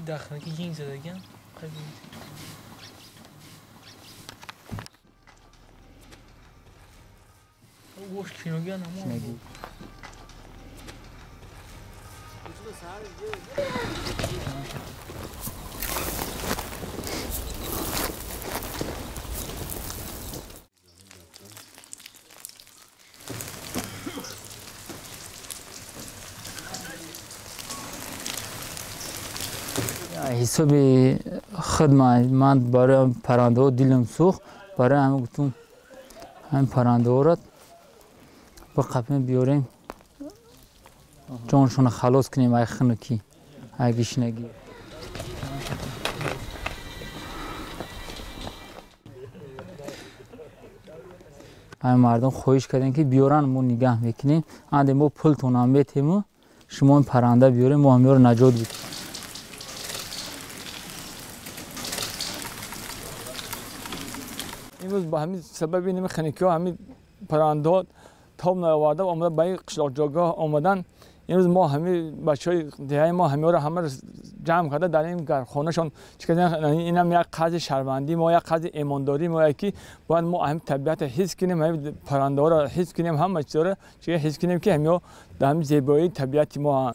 کی داخل کی جنگ زده گم خیلی وش کنوگی نمو حساب خدمت من برای پرنده ها دلم سوخت برای همه گفتم همین پرنده ها را با قپمه بیاریم جانشون خلاص کنیم ای خنکی ای گشنگی همه مردم خواهش کردن که بیارن ما نگه میکنیم انده ما پل تونم بیتیم شما این پرنده بیاریم ما همه رو نجات بدیم امروز با همین سبب این خنکی ها همین پرنده ها تاب نیاورده و آمدن به این قشلاق جاگاه آمدن امروز ما همین بچهای دهه ما همه رو جمع کرده در این گرخانه‌شان چیکار اینم یک قضیه شهروندی ما یک قضیه ایمانداری ما یکی باید ما هم طبیعت حس کنیم همین پرنده ها را حس کنیم همه چیزا را حس کنیم که همین در همین زیبایی طبیعت ما